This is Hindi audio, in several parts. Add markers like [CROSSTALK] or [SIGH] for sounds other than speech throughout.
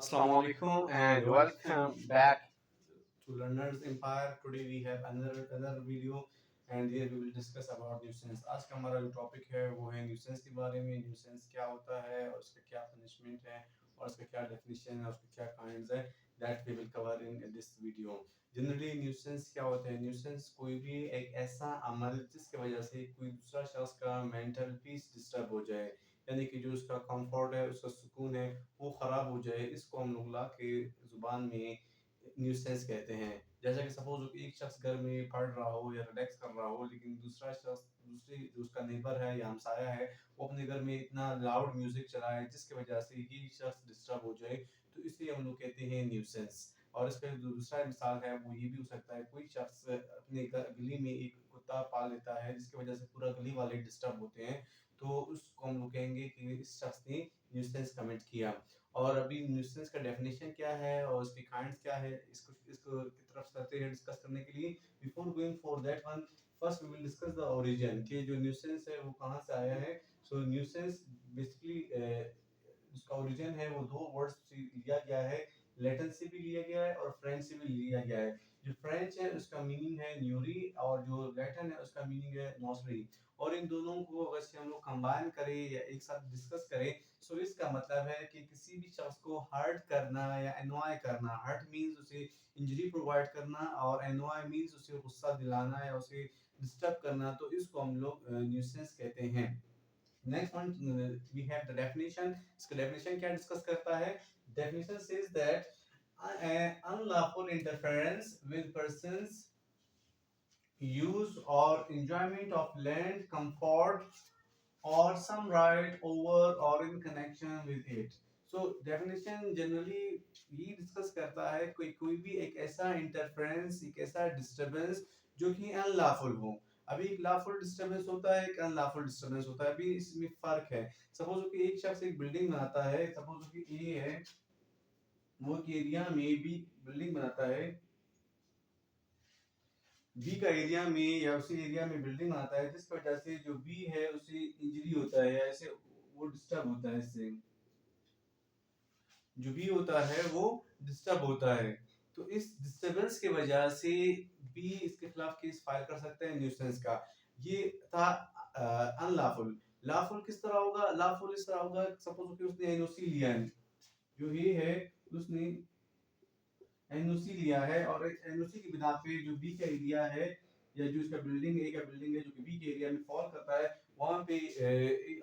Assalamu alaikum and welcome back to Learner's Empire. Today we have another video and here we will discuss about nuisance. आज का हमारा जो टॉपिक है वो है nuisance के बारे में. nuisance क्या होता है और उसका क्या punishment है और उसका क्या definition है और उसके क्या kinds है, that we will cover in this video. Generally nuisance क्या होता है? nuisance कोई भी एक ऐसा अमल जिसकी वजह से कोई दूसरा शख्स का mental peace disturb हो जाए, यानी कि जो उसका कंफर्ट है, उसका सुकून है, वो ख़राब हो जाए. इसको हम लोग ला के ज़ुबान में न्यूसेंस कहते हैं. जैसा कि सपोज हो कि एक शख्स घर में पढ़ रहा हो या रिलैक्स कर रहा हो, लेकिन दूसरा शख्स, दूसरी जो उसका नेबर है या हमसाया है, वो अपने घर में इतना लाउड म्यूजिक चलाए जिसकी वजह से ये शख्स डिस्टर्ब हो जाए, तो इसे हम लोग कहते हैं न्यूसेंस. और इसका जो दूसरा मिसाल है वो ये भी हो सकता है, कोई शख्स अपने गली में एक कुत्ता पाल लेता है जिसकी वजह से पूरा गली वाले डिस्टर्ब होते हैं, तो उसको हम लोग कहेंगे कि इस शख्स ने न्यूसेंस कमिट किया. और अभी न्यूसेंस का डेफिनेशन क्या है और उसके काइंड्स क्या है, इसको इसको की तरफ चलते हैं डिस्कस करने के लिए. Before going for that one, first we will discuss the origin कि जो न्यूसेंस है वो कहाँ से आया है. सो न्यूसेंस बेसिकली उसका ओरिजिन है वो दो वर्ड्स से लिया गया है. लैटिन से भी लिया गया है और फ्रेंच से भी लिया गया है. जो फ्रेंच है उसका मीनिंग है न्यूरी और जो लैटिन है उसका मीनिंग है नॉसरी. और इन दोनों को अगर से हम लोग कंबाइन करें या एक साथ डिस्कस करें, सो इसका मतलब है कि किसी भी शख्स को हर्ट करना या एनॉय करना. हर्ट मींस उसे इंजरी प्रोवाइड करना और एनॉय मींस उसे गुस्सा दिलाना या उसे डिस्टर्ब करना, तो इसको हम लोग न्यूसेंस कहते हैं. Next one we have the definition. इसका डेफिनेशन क्या डिस्कस करता है? Definition says that unlawful interference with persons use or enjoyment of land, comfort, or some right over or in connection with it. So definition generally ये डिस्कस करता है कोई कोई भी एक ऐसा इंटरफेरेंस, एक ऐसा डिस्टरबेंस जो कि अनलॉफुल हो. अभी एक लॉफुल डिस्टरबेंस होता है, एक अनलॉफुल डिस्टरबेंस होता है. अभी इसमें फर्क है. सपोज कि एक शख्स एक बिल्डिंग बनाता है, सपोज कि ए है, वो एक एरिया में भी बिल्डिंग बनाता है, बी का एरिया में या उसी एरिया में बिल्डिंग आता है जिसकी वजह से जो बी है उसे इंजरी होता है या ऐसे वो डिस्टर्ब होता है. इससे जो बी होता है वो डिस्टर्ब होता है, तो इस डिस्टरबेंस की वजह से बी इसके खिलाफ केस फाइल कर सकते हैं न्यूसेंस का. ये था अनलॉफुल. लॉफुल किस तरह होगा? लॉफुल इस तरह होगा, सपोज कि उसने एनओसी लिया है, जो ये है उसने एनओसी लिया है और एनओसी की बिना पे जो बी का एरिया है या जो इसका बिल्डिंग ए का बिल्डिंग है जो कि बी के एरिया में फॉल करता है, वहां पे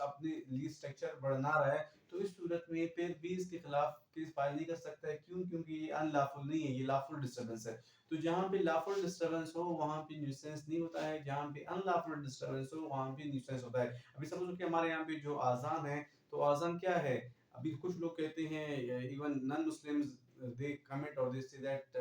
अपने लीज स्ट्रक्चर बना रहा है, तो इस सूरत में फिर बी इसके खिलाफ केस फाइल नहीं कर सकता है. क्यों? क्योंकि ये अनलॉफुल नहीं है, ये लॉफुल डिस्टरबेंस है. तो जहां पे लॉफुल डिस्टरबेंस हो वहां पे न्यूसेंस नहीं होता है, जहां पे अनलॉफुल डिस्टरबेंस हो वहां पे न्यूसेंस होता है. अभी सपोज कि हमारे यहाँ पे जो आजान है, तो आजान क्या है? अभी कुछ लोग कहते हैं, even non Muslims, they comment or they say that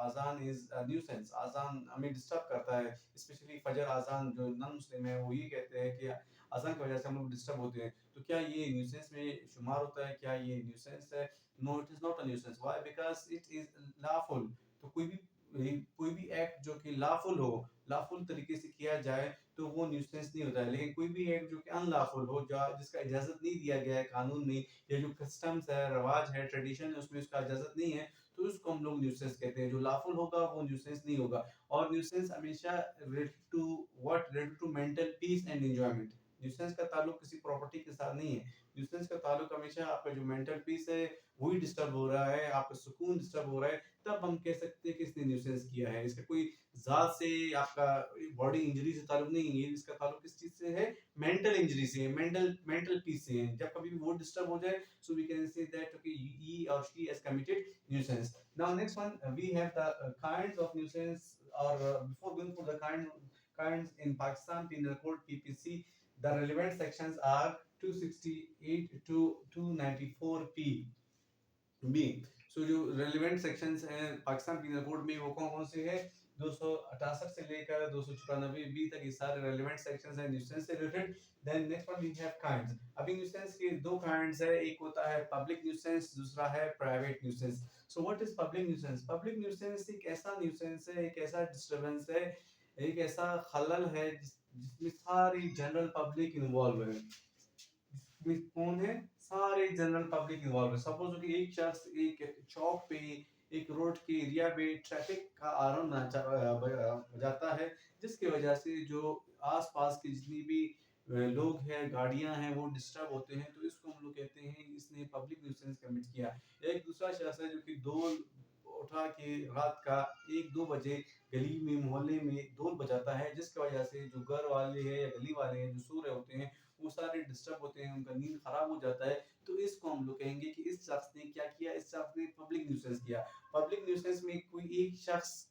azan is a nuisance. azan हमें डिस्टर्ब करता है, स्पेशली फजर अजान. जो नॉन मुस्लिम है वो ये कहते हैं कि अजान की वजह से हम लोग डिस्टर्ब होते हैं. तो क्या ये न्यूसेंस में शुमार होता है? क्या ये न्यूसेंस है? No, it is not a nuisance. Why? Because it is lawful. तो कोई भी एक्ट जो कि लॉफुल हो, लॉफुल तरीके से किया जाए, तो वो न्यूसेंस नहीं होता है. लेकिन कोई भी एक्ट जो कि अनलॉफुल हो, जिसका इजाजत नहीं दिया गया है कानून में, या जो कस्टम्स है, रवाज है, ट्रेडिशन है, उसमें उसका इजाजत नहीं है, तो उसको हम लोग न्यूसेंस कहते हैं. जो लॉफुल होगा वो न्यूसेंस नहीं होगा. और न्यूसेंस हमेशा related to mental peace and enjoyment. Nuisance का ताल्लुक किसी प्रॉपर्टी के साथ नहीं है. न्यूसेंस का ताल्लुक हमेशा आपका जो मेंटल पीस है वही डिस्टर्ब हो रहा है, आपका सुकून डिस्टर्ब हो रहा है, तब हम कह सकते हैं कि इसने न्यूसेंस किया है. इसका कोई जात से, आपका बॉडी इंजरी से ताल्लुक नहीं है. इसका ताल्लुक किस चीज से है? मेंटल इंजरी से, मेंटल पीस से है. जब कभी भी वो डिस्टर्ब हो जाए, so we can say that okay, he or she has committed nuisance. Now next one, we have the kinds of nuisance. Or before going for the kinds in Pakistan Penal Code, [COUGHS] the relevant sections are 268 to 294 P B. सो जो रेलिवेंट सेक्शंस हैं पाकिस्तान पीनल कोड में वो कौन कौन से हैं? 268 से लेकर 294 बी तक ये सारे रेलिवेंट सेक्शंस हैं न्यूसेंस से related. Then next one we have kinds. अभी न्यूसेंस के दो काइंड्स है, एक होता है पब्लिक न्यूसेंस, दूसरा है private nuisance. So what is public nuisance? Public nuisance एक ऐसा न्यूसेंस है, एक ऐसा डिस्टरबेंस है, एक ऐसा खलल है जिसमें सारी जनरल पब्लिक इन्वॉल्व है. इसमें कौन है? सारे जनरल पब्लिक इन्वॉल्व है। सपोज कि एक शख्स एक चौक पे, एक रोड के एरिया पे ट्रैफिक का आरन जाता है, जिसकी वजह से जो आसपास के जितनी भी लोग हैं, गाड़ियां हैं, वो डिस्टर्ब होते हैं, तो इसको हम लोग कहते हैं इसने पब्लिक न्यूसेंस कमिट किया। एक दूसरा शख्स है जो कि ढोल उठा के रात का 1-2 बजे गली में, मोहल्ले में ढोल बजाता है, जिसकी वजह से जो घर वाले हैं या गली वाले हैं जो सो रहे होते हैं, वो सारे डिस्टर्ब होते हैं, उनका नींद खराब हो जाता है। तो इसको हम लोग कहेंगे कि इस शख्स ने क्या किया, इस शख्स ने पब्लिक न्यूसेंस किया। पब्लिक न्यूसेंस में कोई एक शख्स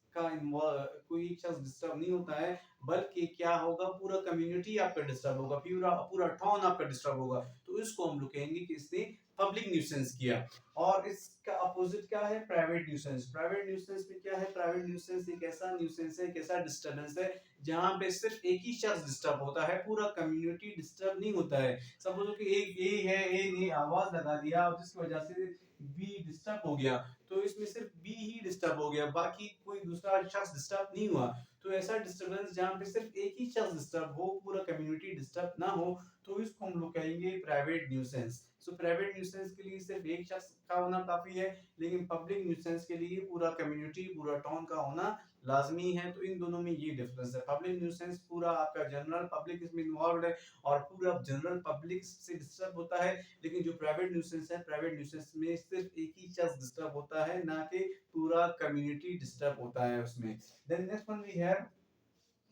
डिस्टर्ब नहीं होता है, बल्कि क्या होगा, पूरा कम्युनिटी आपका डिस्टर्ब होगा, पूरा पूरा टाउन आपका डिस्टर्ब होगा। तो इसको हम लोग कहेंगे कि इसने पब्लिक न्यूसेंस किया। और इसका अपोजिट क्या है, प्राइवेट न्यूसेंस। प्राइवेट न्यूसेंस में क्या है, प्राइवेट न्यूसेंस एक ऐसा न्यूसेंस है, एक ऐसा डिस्टर्बेंस है जहां पे सिर्फ एक ही शख्स डिस्टर्ब होता है, पूरा कम्युनिटी डिस्टर्ब नहीं होता है। सपोज कि एक ए है, ए ने आवाज लगा दिया और जिसकी वजह से बी डिस्टर्ब हो गया, तो इसमें सिर्फ बी ही डिस्टर्ब हो गया, बाकी कोई दूसरा शख्स डिस्टर्ब नहीं हुआ। तो ऐसा डिस्टर्बेंस जहां पे सिर्फ एक ही शख्स डिस्टर्ब हो, पूरा कम्युनिटी डिस्टर्ब ना हो, तो इसको हम लोग कहेंगे private nuisance. So private nuisance के लिए सिर्फ एक शख्स का होना काफी है, लेकिन पब्लिक न्यूसेंस के लिए पूरा कम्युनिटी, पूरा टाउन का होना लाजमी है। तो इन दोनों में ये डिफरेंस है। पब्लिक न्यूसेंस पूरा आपका जनरल पब्लिक इसमें इन्वॉल्व है और पूरा जनरल पब्लिक से डिस्टर्ब होता है, लेकिन जो प्राइवेट न्यूसेंस है, प्राइवेट न्यूसेंस में सिर्फ एक ही शख्स डिस्टर्ब होता है, ना कि पूरा कम्युनिटी डिस्टर्ब होता है उसमें। Then next one we have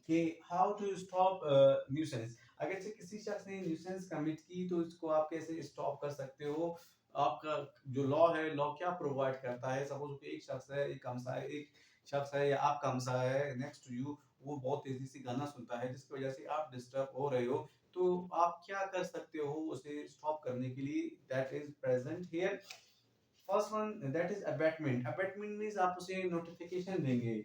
कि हाउ टू स्टॉप न्यूसेंस। अगर से किसी शख्स ने न्यूसेंस कमिट की, तो इसको आप कैसे स्टॉप कर सकते हो। आपका जो लॉ है, लॉ क्या प्रोवाइड करता है। सपोज एक शख्स है, एक शख्स है या आपका हमसाया है नेक्स्ट टू यू, वो बहुत तेजी से गाना सुनता है, जिसकी वजह से आप डिस्टर्ब हो रहे हो, तो आप क्या कर सकते हो उसे स्टॉप करने के लिए। That is present here. First one that is abatement. Abatement means आप उसे नोटिफिकेशन देंगे।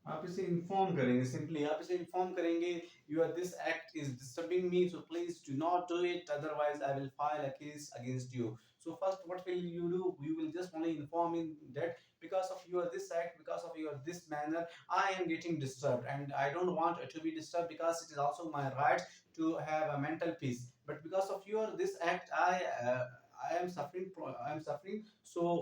आप इसे इन्फॉर्म करेंगे, सिंपली आप इसे इन्फॉर्म करेंगे, your this act is disturbing me, so please do not do it, otherwise I will file a case against you. So first, what will you do? You will just only inform in that because of your this act, because of your this manner, I am getting disturbed, and I don't want to be disturbed because it is also my right to have a mental peace. But because of your this act, I am suffering. I am suffering. So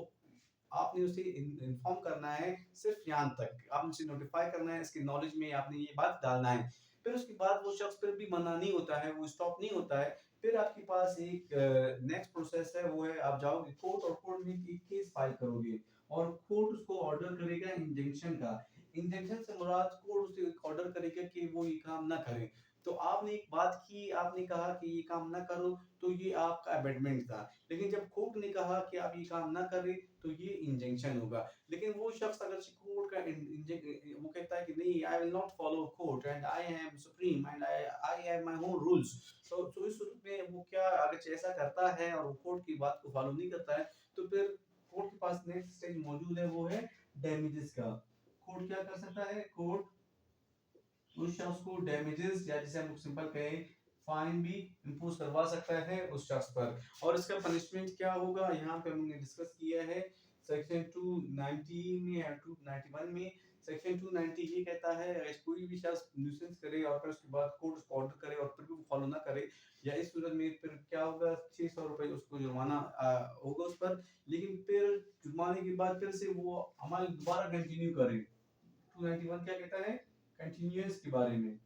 आपने उसे इन्फॉर्म करना है, सिर्फ यहाँ तक आपने उसे नोटिफाई करना है, इसकी नॉलेज में आपने ये बात डालना है। फिर उसके बाद वो शख्स फिर भी मना नहीं होता है, वो स्टॉप नहीं होता है, फिर आपके पास एक नेक्स्ट प्रोसेस है, वो है आप जाओगे कोर्ट और कोर्ट में एक केस फाइल करोगे और कोर्ट उसको ऑर्डर करेगा इंजंक्शन का। इंजंक्शन से मुराद कोर्ट उसे ऑर्डर करेगा कि वो ये काम ना करे। तो आपने एक बात की, आपने कहा कि ये काम ना करो, तो ये आपका अबेटमेंट था। लेकिन जब कोर्ट ने कहा कि आप ये काम ना करें, तो ये इंजंक्शन होगा। लेकिन वो शख्स अगर कोर्ट का वो कहता है कि नहीं, I will not follow court and I am supreme and I have my own rules. तो इस सूरत में वो क्या, अगर ऐसा करता है और वो कोर्ट की बात को फॉलो नहीं करता है, तो फिर कोर्ट के पास नेक्स्ट स्टेज मौजूद है, वो है डैमेजेस का। कोर्ट क्या कर सकता है, कोर्ट उस शख्स को डैमेजेस, या जिसे हम सिंपल कहें फाइन भी इम्पोज करवा सकता है उस शख्स पर। और इसका पनिशमेंट क्या होगा, यहाँ पे हमने डिस्कस किया है सेक्शन 290 में या 291 में। सेक्शन 290 ये कहता है, अगर कोई भी शख्स न्यूसेंस करे और फिर उसके बाद कोर्ट उसको ऑर्डर करे और फिर भी वो फॉलो ना करे, या इस सूरत में फिर क्या होगा, 600 रुपए उसको जुर्माना होगा उस पर। लेकिन फिर जुर्माने के बाद फिर से वो अमल दोबारा कंटिन्यू करे। 291 क्या कहता है, कंटिन्यूअस के बारे में,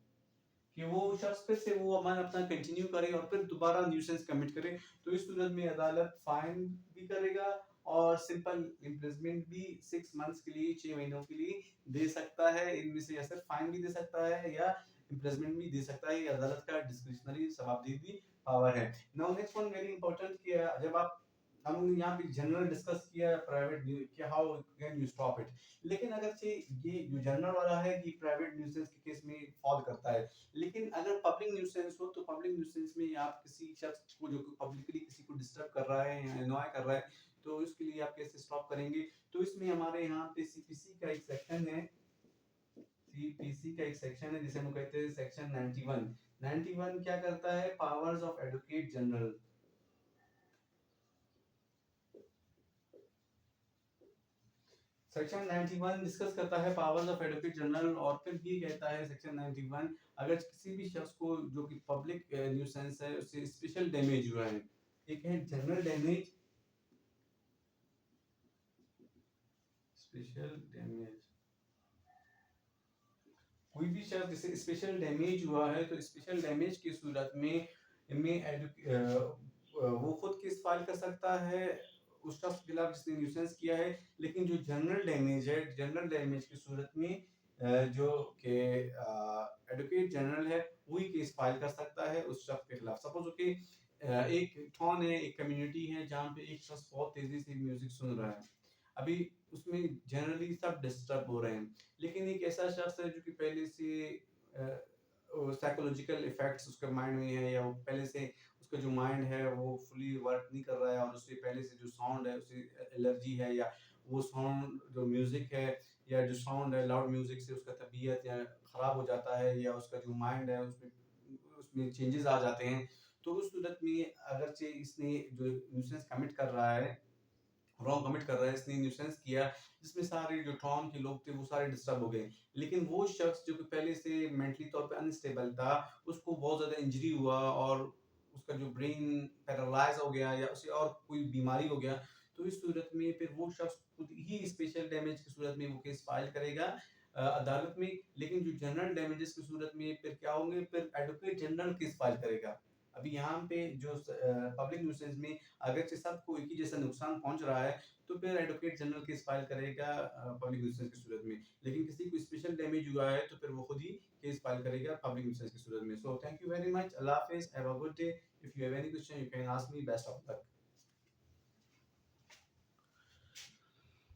कि वो शख्स फिर से वो अमल अपना कंटिन्यू करे और फिर दोबारा न्यूसेंस कमिट करे, तो इस सूरत में अदालत फाइन भी करेगा और सिंपल इम्प्रिजमेंट भी 6 मंथ्स के लिए, 6 महीनों के लिए दे सकता है। इनमें से या सिर्फ फाइन भी दे सकता है या इम्प्रिजमेंट भी दे सकता है, ये अदालत का डिस्क्रिशनरी जवाबदेही पावर है। Now next one very important, कि जब आप, हमने यहाँ पे जनरल डिस्कस किया प्राइवेट कि how can you stop it, लेकिन अगर से ये जो जनरल वाला है कि प्राइवेट न्यूसेंस के केस में फॉल करता है, लेकिन अगर पब्लिक न्यूसेंस हो, तो पब्लिक न्यूसेंस में आप किसी शख्स को जो पब्लिकली किसी को डिस्टर्ब कर रहा है या अनॉय कर रहा है, तो इसके लिए आप कैसे स्टॉप करेंगे। तो इसमें हमारे यहाँ पे सीपीसी का एक सेक्शन है, सीपीसी का एक सेक्शन है जिसे हम कहते हैं सेक्शन 91। 91 क्या करता है, powers of advocate general. Section 91 discuss करता है पावर्स ऑफ एडवोकेट जनरल, और फिर ये कहता है सेक्शन 91, अगर किसी भी शख्स को जो कि पब्लिक न्यूसेंस है उससे स्पेशल डैमेज हुआ है, एक है जनरल डैमेज, स्पेशल डैमेज, कोई भी शख्स जिसे स्पेशल डैमेज हुआ है तो स्पेशल डैमेज की सूरत में वो खुद केस फाइल कर सकता है उस शख्स के खिलाफ जिसने न्यूसेंस किया है। लेकिन जो जनरल डैमेज है, जनरल डैमेज की सूरत में जो कि एडवोकेट जनरल है वही केस फाइल कर सकता है उस शख्स के खिलाफ। सपोज कि एक टाउन है, एक कम्युनिटी है जहाँ पे एक शख्स बहुत तेजी से म्यूजिक सुन रहा है, अभी उसमें जनरली सब डिस्टर्ब हो रहे हैं, लेकिन एक ऐसा शख्स है जो कि पहले से साइकोलॉजिकल इफेक्ट्स उसके माइंड में है, या वो पहले से उसका जो माइंड है वो फुली वर्क नहीं कर रहा है, और उससे पहले से जो साउंड है उसे एलर्जी है, या वो साउंड जो म्यूजिक है या जो साउंड है लाउड म्यूजिक से उसका तबीयत या ख़राब हो जाता है, या उसका जो माइंड है उसमें उसमें चेंजेस आ जाते हैं। तो उस सूरत में अगरचे इसने जो न्यूसेंस कमिट कर रहा है, रॉन्ग कमिट कर रहा है, इसने न्यूसेंस किया जिसमें सारे जो टाउन के लोग थे वो सारे डिस्टर्ब हो गए, लेकिन वो शख्स जो कि पहले से मेंटली तौर पे अनस्टेबल था, उसको बहुत ज़्यादा इंजरी हुआ और उसका जो ब्रेन पैरालाइज हो गया या उसे और कोई बीमारी हो गया, तो इस सूरत में फिर वो शख्स खुद ही स्पेशल डैमेज की सूरत में वो केस फाइल करेगा अदालत में। लेकिन जो जनरल डैमेजेस की सूरत में फिर क्या होंगे, फिर एडवोकेट जनरल केस फाइल करेगा। अभी यहाँ पे जो पब्लिक न्यूसेंस में अगर से सबको एक ही जैसा नुकसान पहुंच रहा है, तो फिर एडवोकेट जनरल केस फाइल करेगा पब्लिक न्यूसेंस की सूरत में। लेकिन किसी को स्पेशल डैमेज हुआ है तो फिर वो खुद ही केस फाइल करेगा पब्लिक न्यूसेंस की सूरत में। So thank you very much, Allah Hafiz, have a good day. If you have any question you can ask me, best of luck.